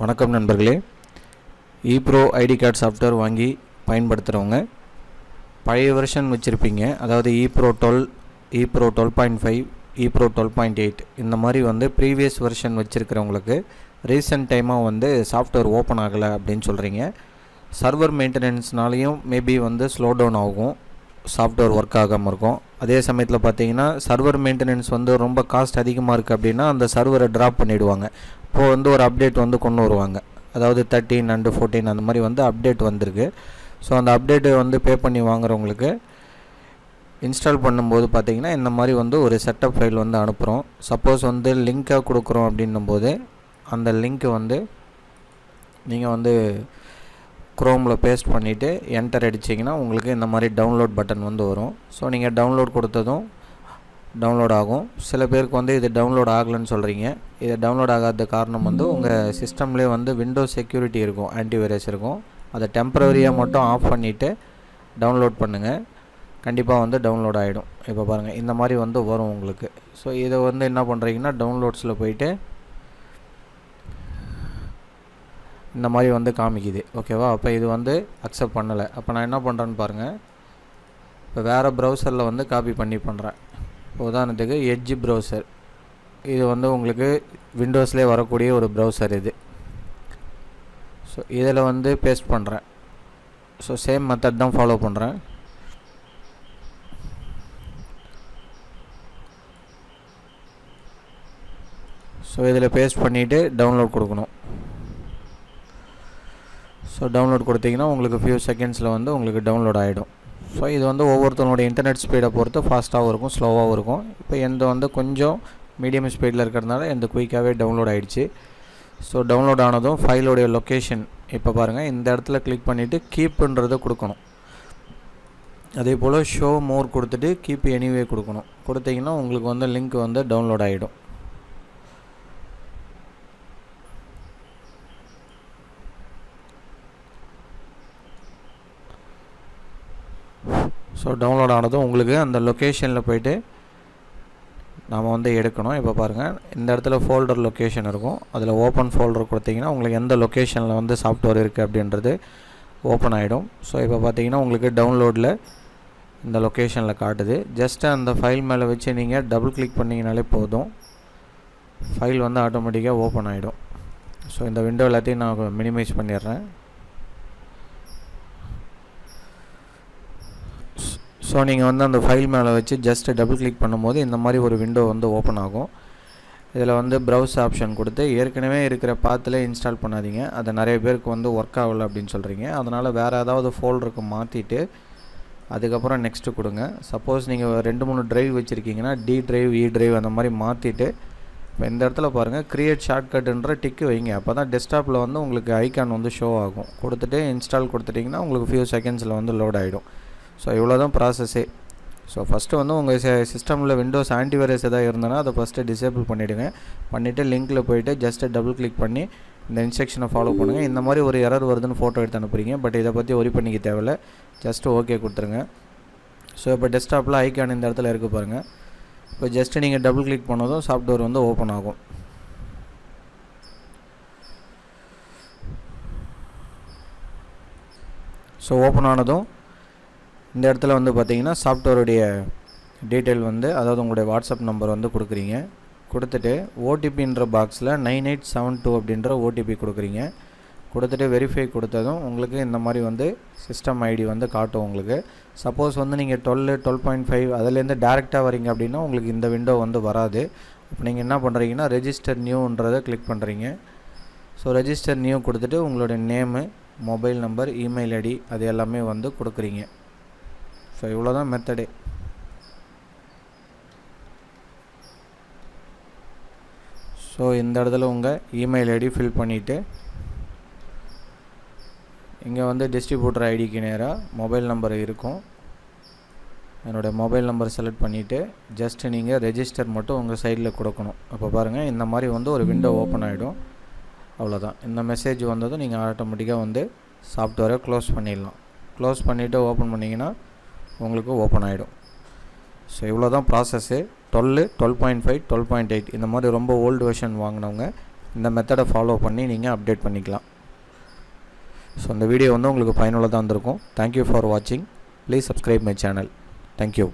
வணக்கம் நண்பர்களே. Eyebrow ID card software வாங்கி பயன்படுத்துகிறவங்க பழைய வெர்ஷன் வச்சுருப்பீங்க. அதாவது ஈப்ரோ 12, ஈப்ரோ 12.5, ஈப்ரோ 12.8 இந்த மாதிரி ப்ரீவியஸ் வெர்ஷன் வச்சுருக்கிறவங்களுக்கு ரீசெண்ட் டைமாக சாஃப்ட்வேர் ஓப்பன் ஆகலை அப்படின்னு சொல்கிறீங்க. சர்வர் மெயின்டெனன்ஸ்னாலையும் மேபி ஸ்லோ டவுன் ஆகும், சாஃப்ட்வேர் ஒர்க் ஆகாமல் இருக்கும். அதே சமயத்தில் பார்த்தீங்கன்னா சர்வர் மெயின்டெனன்ஸ் ரொம்ப காஸ்ட் அதிகமாக இருக்குது அப்படின்னா அந்த சர்வரை ட்ராப் பண்ணிவிடுவாங்க. இப்போது ஒரு அப்டேட் கொண்டு வருவாங்க. அதாவது 13 and 14 அந்த மாதிரி அப்டேட் வந்திருக்கு. ஸோ அந்த அப்டேட்டு பே பண்ணி வாங்குறவங்களுக்கு இன்ஸ்டால் பண்ணும்போது பார்த்தீங்கன்னா இந்த மாதிரி ஒரு செட்டப் ஃபைல் அனுப்புகிறோம். சப்போஸ் லிங்காக கொடுக்குறோம் அப்படின்னும்போது அந்த லிங்க்கு நீங்கள் க்ரோமில் பேஸ்ட் பண்ணிவிட்டு என்டர் அடிச்சிங்கன்னா உங்களுக்கு இந்த மாதிரி டவுன்லோட் பட்டன் வரும். ஸோ நீங்கள் டவுன்லோட் கொடுத்ததும் டவுன்லோட் ஆகும். சில பேருக்கு இது டவுன்லோட் ஆகலைன்னு சொல்கிறீங்க. இது டவுன்லோட் ஆகாத காரணம் உங்கள் சிஸ்டம்லேயே விண்டோஸ் செக்யூரிட்டி இருக்கும், ஆன்டிவைரஸ் இருக்கும். அதை டெம்பரரியாக மட்டும் ஆஃப் பண்ணிவிட்டு டவுன்லோட் பண்ணுங்கள். கண்டிப்பாக டவுன்லோட் ஆகிடும். இப்போ பாருங்கள் இந்த மாதிரி வரும் உங்களுக்கு. ஸோ இதை என்ன பண்ணுறீங்கன்னா டவுன்லோட்ஸில் போயிட்டு இந்த மாதிரி காமிக்குது. ஓகேவா? அப்போ இது அக்செப்ட் பண்ணலை. அப்போ நான் என்ன பண்ணுறேன்னு பாருங்கள். இப்போ வேறு ப்ரௌசரில் காப்பி பண்ணி பண்ணுறேன். உதாரணத்துக்கு எட்ஜ் ப்ரௌசர், இது உங்களுக்கு விண்டோஸ்லேயே வரக்கூடிய ஒரு ப்ரௌசர் இது. ஸோ இதில் பேஸ்ட் பண்ணுறேன். ஸோ சேம் மெத்தட் தான் ஃபாலோ பண்ணுறேன். ஸோ இதில் பேஸ்ட் பண்ணிவிட்டு டவுன்லோட் கொடுக்கணும். ஸோ டவுன்லோட் கொடுத்தீங்கன்னா உங்களுக்கு ஃபியூ செகண்ட்ஸில் உங்களுக்கு டவுன்லோட் ஆகிடும். ஸோ இது ஒவ்வொருத்தனுடைய இன்டர்நெட் ஸ்பீடை பொறுத்து ஃபாஸ்ட்டாகவும் இருக்கும், ஸ்லோவாகவும் இருக்கும். இப்போ எந்த கொஞ்சம் மீடியம் ஸ்பீடில் இருக்கிறதுனால எந்த குயிக்காகவே டவுன்லோட் ஆகிடுச்சு. ஸோ டவுன்லோட் ஆனதும் ஃபைலோடைய லொக்கேஷன் இப்போ பாருங்கள், இந்த இடத்துல கிளிக் பண்ணிவிட்டு கீப்புன்றதை கொடுக்கணும். அதே போல் ஷோ மோர் கொடுத்துட்டு கீப் எனிவே கொடுக்கணும். கொடுத்தீங்கன்னா உங்களுக்கு லிங்க் டவுன்லோட் ஆகிடும். ஸோ டவுன்லோட் ஆனதும் உங்களுக்கு அந்த லொக்கேஷனில் போய்ட்டு நாம் எடுக்கணும். இப்போ பாருங்கள், இந்த இடத்துல ஃபோல்டர் லொக்கேஷன் இருக்கும். அதில் ஓப்பன் ஃபோல்டர் கொடுத்தீங்கன்னா உங்களுக்கு எந்த லொக்கேஷனில் சாஃப்ட்வேர் இருக்குது அப்படின்றது ஓப்பன் ஆகிடும். ஸோ இப்போ பார்த்தீங்கன்னா உங்களுக்கு டவுன்லோடில் இந்த லொக்கேஷனில் காட்டுது. ஜஸ்ட்டு அந்த ஃபைல் மேலே வச்சு நீங்கள் டபுள் கிளிக் பண்ணிங்கனாலே போதும், ஃபைல் ஆட்டோமேட்டிக்காக ஓப்பன் ஆகிடும். ஸோ இந்த விண்டோ எல்லாத்தையும் நான் மினிமைஸ் பண்ணிடுறேன். ஸோ நீங்கள் அந்த ஃபைல் மேலே வச்சு ஜஸ்ட்டு டபுள் கிளிக் பண்ணும்போது இந்த மாதிரி ஒரு விண்டோ ஓப்பன் ஆகும். இதில் ப்ரௌஸ் ஆப்ஷன் கொடுத்து ஏற்கனவே இருக்கிற பாத்தில் இன்ஸ்டால் பண்ணாதீங்க. அது நிறைய பேருக்கு ஒர்க் ஆகலை அப்படின்னு சொல்கிறீங்க. அதனால் வேறு ஏதாவது ஃபோல்டருக்கு மாற்றிட்டு அதுக்கப்புறம் நெக்ஸ்ட்டு கொடுங்க. சப்போஸ் நீங்கள் 2-3 ட்ரைவ் வச்சுருக்கீங்கன்னா டி ட்ரைவ், இ ட்ரைவ் அந்த மாதிரி மாற்றிட்டு இப்போ இந்த இடத்துல பாருங்கள் க்ரியேட் ஷார்ட்கட்டுன்ற டிக்கு வைங்க. அப்போ தான் டெஸ்க்டாப்பில் உங்களுக்கு ஐக்கான் ஷோ ஆகும். கொடுத்துட்டு இன்ஸ்டால் கொடுத்துட்டிங்கன்னா உங்களுக்கு ஃபியூ செகண்ட்ஸில் லோட் ஆகிடும். ஸோ இவ்வளோ தான் ப்ராசஸ்ஸே. ஸோ ஃபஸ்ட்டு உங்கள் சிஸ்டமில் விண்டோஸ் ஆன்டிவைரஸ் எதாவது இருந்தனா அதை ஃபஸ்ட்டு டிசேபிள் பண்ணிவிடுங்க. பண்ணிவிட்டு லிங்க்கில் போய்ட்டு ஜஸ்ட்டு டபுள் கிளிக் பண்ணி இந்த இன்ஸ்ட்ரக்ஷனை ஃபாலோ பண்ணுங்கள். இந்த மாதிரி ஒரு எரர் வருதுன்னு ஃபோட்டோ எடுத்து அனுப்புறீங்க. பட் இதை பற்றி ஒரி பண்ணிக்க தேவையில்லை, ஜஸ்ட்டு ஓகே கொடுத்துருங்க. ஸோ இப்போ டெஸ்க்டாப்பில் ஐக்கான் இந்த இடத்துல இருக்குது பாருங்கள். இப்போ ஜஸ்ட்டு நீங்கள் டபுள் கிளிக் பண்ணதும் சாஃப்ட்வேர் ஓப்பன் ஆகும். ஸோ ஓப்பன் ஆனதும் இந்த இடத்துல பார்த்தீங்கன்னா சாஃப்ட்வேருடைய டீட்டெயில் அதாவது உங்களுடைய வாட்ஸ்அப் நம்பர் கொடுக்குறீங்க. கொடுத்துட்டு ஓடிபின்ற பாக்ஸில் 9872 அப்படின்ற ஓடிபி கொடுக்குறீங்க. கொடுத்துட்டு வெரிஃபை கொடுத்ததும் உங்களுக்கு இந்த மாதிரி சிஸ்டம் ஐடி காட்டும் உங்களுக்கு. சப்போஸ் நீங்கள் 12, 12.5 அதுலேருந்து டேரெக்டாக வரீங்க அப்படின்னா உங்களுக்கு இந்த விண்டோ வராது. இப்போ நீங்கள் என்ன பண்ணுறீங்கன்னா ரெஜிஸ்டர் நியூன்றதை கிளிக் பண்ணுறீங்க. ஸோ ரெஜிஸ்டர் நியூ கொடுத்துட்டு உங்களுடைய name, mobile number, email ID அது எல்லாமே கொடுக்குறீங்க. ஸோ இவ்வளோ தான் மெத்தடே. ஸோ இந்த இடத்துல உங்கள் இமெயில் ஐடி ஃபில் பண்ணிவிட்டு இங்கே டிஸ்ட்ரிபியூட்டர் ஐடிக்கு நேராக மொபைல் நம்பர் இருக்கும். என்னோடய மொபைல் நம்பர் செலக்ட் பண்ணிவிட்டு ஜஸ்ட்டு நீங்கள் ரெஜிஸ்டர் மட்டும் உங்கள் சைடில் கொடுக்கணும். அப்போ பாருங்கள் இந்த மாதிரி ஒரு விண்டோ ஓப்பன் ஆகிடும். அவ்வளோதான். இந்த மெசேஜ் வந்ததும் நீங்கள் ஆட்டோமேட்டிக்காக சாஃப்ட்வேரை க்ளோஸ் பண்ணிடலாம். க்ளோஸ் பண்ணிவிட்டு ஓப்பன் பண்ணிங்கன்னா உங்களுக்கு ஓப்பன் ஆகிடும். ஸோ இவ்வளோ தான் ப்ராசஸ்ஸு. 12, 12.5, 12.8 இந்த மாதிரி ரொம்ப ஓல்டு வெர்ஷன் வாங்கினவங்க இந்த மெத்தடை ஃபாலோ பண்ணி நீங்கள் அப்டேட் பண்ணிக்கலாம். ஸோ இந்த வீடியோ வந்து உங்களுக்கு பயனுள்ளதாக இருந்திருக்கும். தேங்க்யூ ஃபார் வாட்சிங். Please subscribe my channel. Thank you.